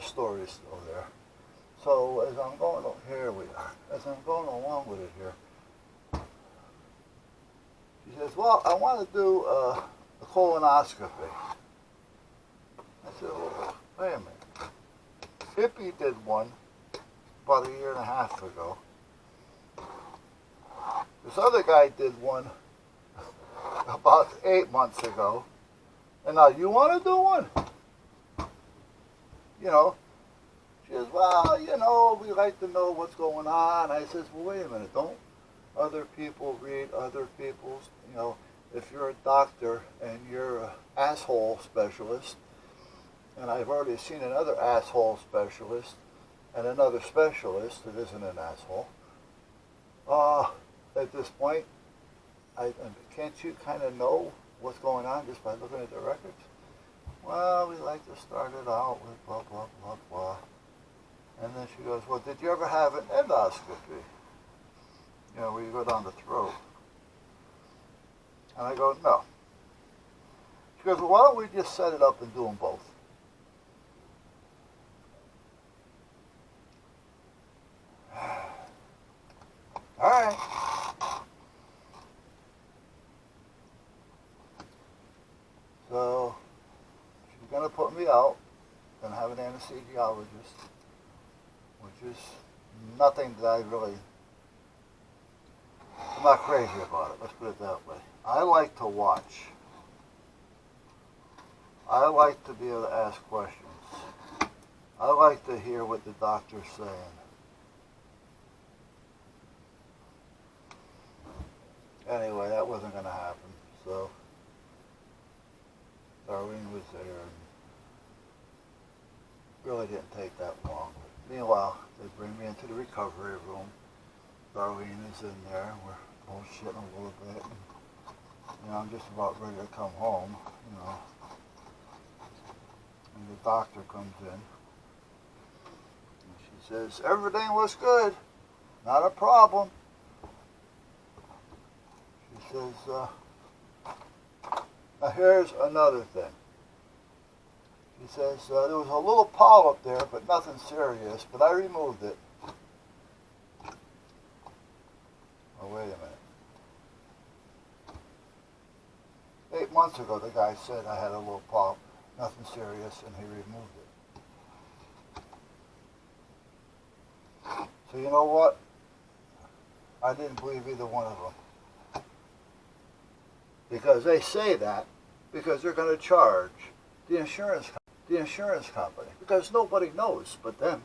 story still there. So as I'm going, here we are. As I'm going along with it here, she says, "Well, I want to do a colonoscopy." I said, "Well, wait a minute. Hippie did one about a year and a half ago. This other guy did one about 8 months ago, and now you want to do one?" You know, she says, "Well, we like to know what's going on." I says, "Well, wait a minute. Don't other people read other people's, if you're a doctor and you're an asshole specialist, and I've already seen another asshole specialist and another specialist that isn't an asshole, at this point, can't you kind of know what's going on just by looking at the records?" "Well, we like to start it out with blah, blah, blah, blah." And then she goes, "Well, did you ever have an endoscopy? Where you go down the throat." And I go, "No." She goes, "Well, why don't we just set it up and do them both?" All right. So she's going to put me out and have an anesthesiologist, which is nothing that I'm not crazy about it, let's put it that way. I like to watch. I like to be able to ask questions. I like to hear what the doctor's saying. Anyway, that wasn't going to happen, so Darlene was there, and really didn't take that long. Meanwhile, they bring me into the recovery room. Darlene is in there, and we're bullshitting a little bit. And, I'm just about ready to come home, And the doctor comes in, and she says, "Everything looks good, not a problem." She says, "Now here's another thing." She says, "There was a little polyp there, but nothing serious, but I removed it." Oh, wait a minute. 8 months ago, the guy said I had a little polyp, nothing serious, and he removed it. So you know what? I didn't believe either one of them. Because they say that because they're going to charge the insurance company, because nobody knows but them.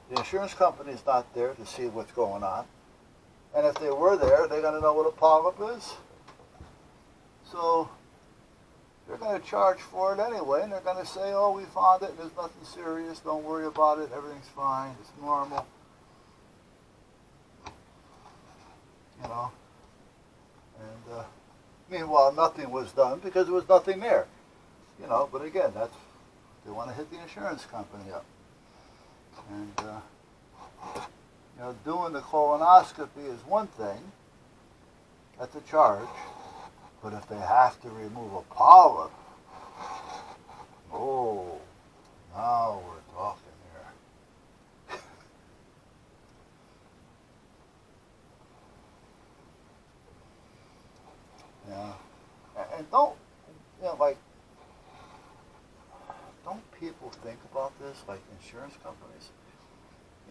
The insurance company is not there to see what's going on, and if they were there, they're going to know what a polyp is. So they're going to charge for it anyway, and they're going to say, "Oh, we found it, and there's nothing serious, don't worry about it, everything's fine, it's normal." And meanwhile, nothing was done because there was nothing there. But again, they want to hit the insurance company up. And, doing the colonoscopy is one thing. That's a charge. But if they have to remove a polyp, oh, now we're talking here. Yeah. And don't people think about this, like insurance companies?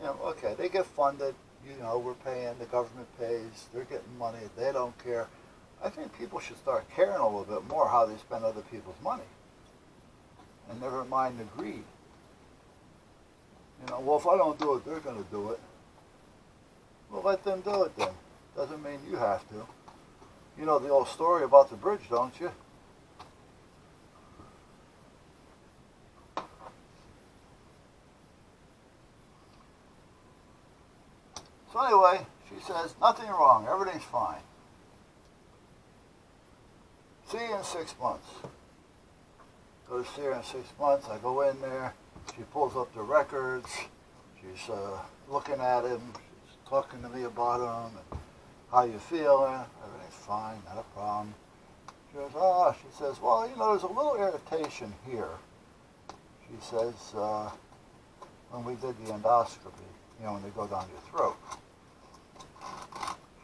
Okay, they get funded, we're paying, the government pays, they're getting money, they don't care. I think people should start caring a little bit more how they spend other people's money. And never mind the greed. Well, if I don't do it, they're going to do it. Well, let them do it then. Doesn't mean you have to. You know the old story about the bridge, don't you? So anyway, she says, "Nothing wrong, everything's fine. See you in 6 months." Go to see her in 6 months. I go in there. She pulls up the records. She's looking at him. She's talking to me about him. And how you feeling? Everything's fine, not a problem. She goes, she says, "Well, there's a little irritation here." She says, when we did the endoscopy, when they go down your throat,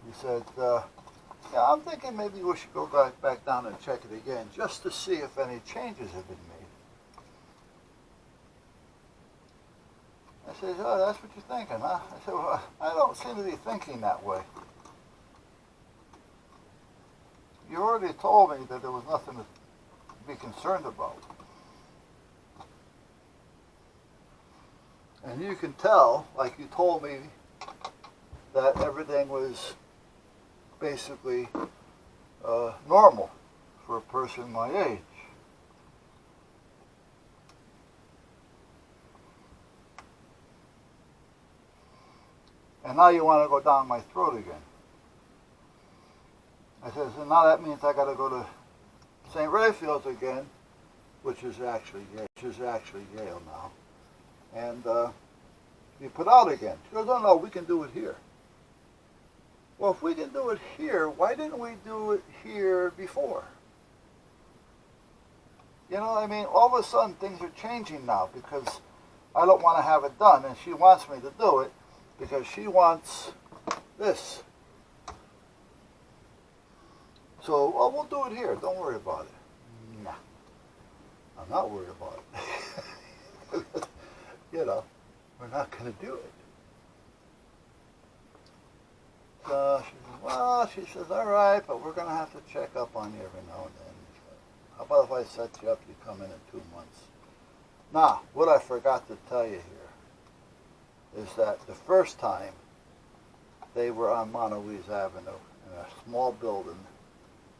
she said, yeah, I'm thinking maybe we should go back down and check it again just to see if any changes have been made. I said, oh, that's what you're thinking, huh? I said, well, I don't seem to be thinking that way. You already told me that there was nothing to be concerned about. And you can tell, like you told me, that everything was basically normal for a person my age. And now you want to go down my throat again. I said, so now that means I got to go to St. Raphael's again, which is actually Yale now, and be put out again. She goes, oh no, we can do it here. Well, if we can do it here, why didn't we do it here before? You know, I mean, all of a sudden things are changing now because I don't want to have it done, and she wants me to do it because she wants this. So, well, we'll do it here. Don't worry about it. Nah, I'm not worried about it. You know, we're not going to do it. So she says, all right, but we're going to have to check up on you every now and then. How about if I set you up, you come in 2 months? Now, what I forgot to tell you here is that the first time they were on Montelise Avenue in a small building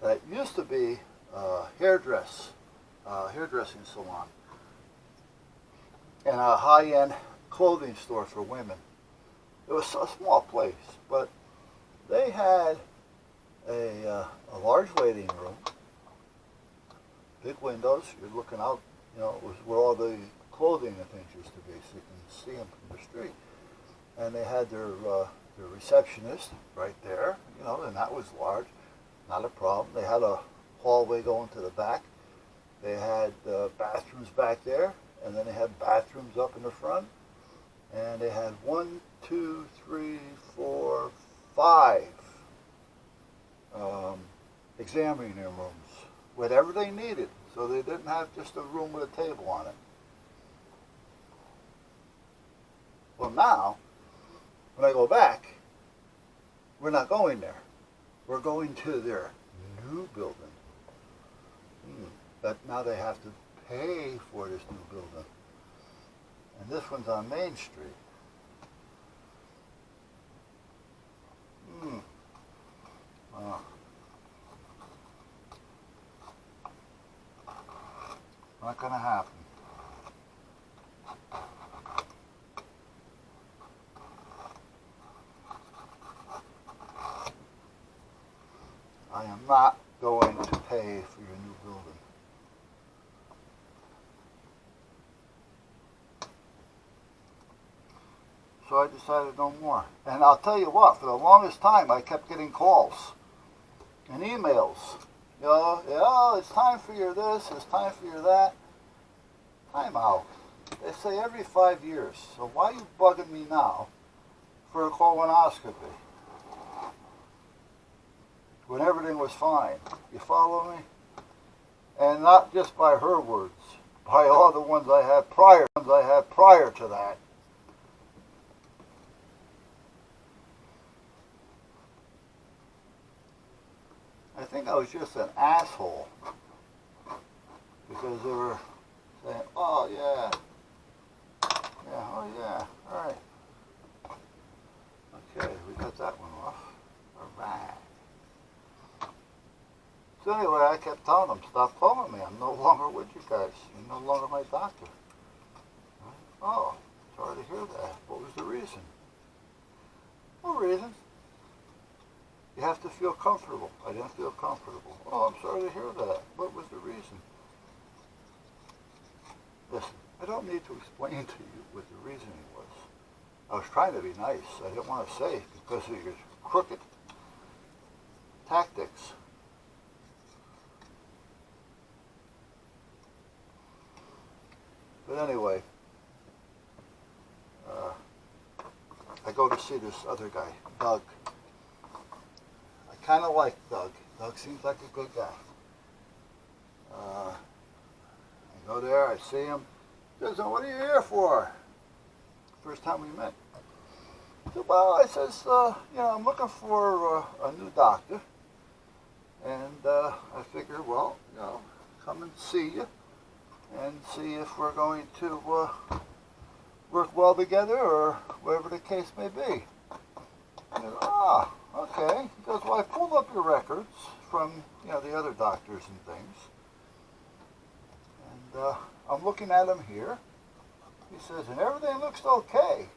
that used to be a hairdressing salon and a high-end clothing store for women. It was a small place, but they had a large waiting room, big windows. You're looking out, it was where all the clothing and things used to be, so you can see them from the street. And they had their receptionist right there, and that was large, not a problem. They had a hallway going to the back. They had bathrooms back there, and then they had bathrooms up in the front. And they had 1, 2, 3, 4, 5 examining rooms with everything needed. So they didn't have just a room with a table on it. Well, now, when I go back, we're not going there. We're going to their new building. But now they have to pay for this new building. And this one's on Main Street. Not gonna happen. I am not going to pay for your new building. So I decided no more. And I'll tell you what, for the longest time I kept getting calls and emails. It's time for your this, it's time for your that. Time out. They say every 5 years. So why are you bugging me now for a colonoscopy? When everything was fine. You follow me? And not just by her words, by all the ones I had prior to that. I think I was just an asshole because they were saying, oh yeah, oh yeah, all right. Okay, we got that one off. All right. So anyway, I kept telling them, stop calling me. I'm no longer with you guys. You're no longer my doctor. Oh, sorry to hear that. What was the reason? No reason. You have to feel comfortable. I didn't feel comfortable. Oh, I'm sorry to hear that. What was the reason? Listen, I don't need to explain to you what the reasoning was. I was trying to be nice. I didn't want to say because of your crooked tactics. But But anyway, I go to see this other guy, Doug. I kind of like Doug. Doug seems like a good guy. I go there, I see him. He says, "What are you here for?" First time we met. I said, "Well," I says, "I'm looking for a new doctor. And I figure, well, come and see you and see if we're going to work well together or whatever the case may be." He goes, "Ah, okay." He goes, "Well, I pulled up your records from, the other doctors and things. And I'm looking at them here." He says, "And everything looks okay."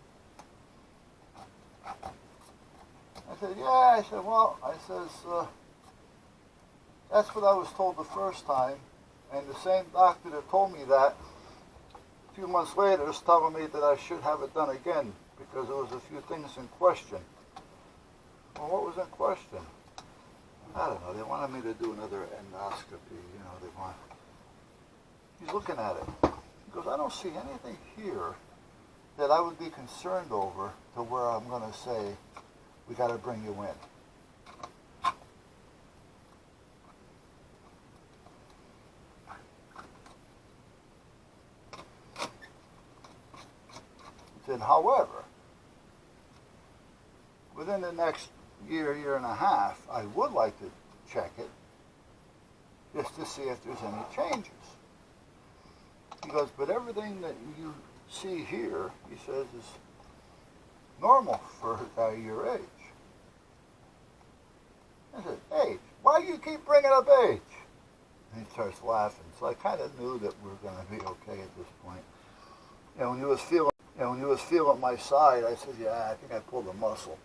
I said, "Yeah." I said, "Well," I says, "that's what I was told the first time. And the same doctor that told me that a few months later is telling me that I should have it done again because there was a few things in question." Well, what was in question? I don't know. They wanted me to do another endoscopy. He's looking at it. He goes, "I don't see anything here that I would be concerned over to where I'm going to say, we got to bring you in." He said, "However, within the next year and a half, I would like to check it just to see if there's any changes." He goes, "But everything that you see here," he says, "is normal for a guy your age." I said, "Age? Why do you keep bringing up age?" And he starts laughing. So I kind of knew that we were going to be okay at this point. When he was feeling my side, I said, "Yeah, I think I pulled a muscle."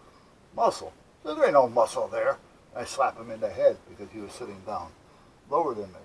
"Muscle?" He said, "There ain't no muscle there." I slap him in the head because he was sitting down, lower than me.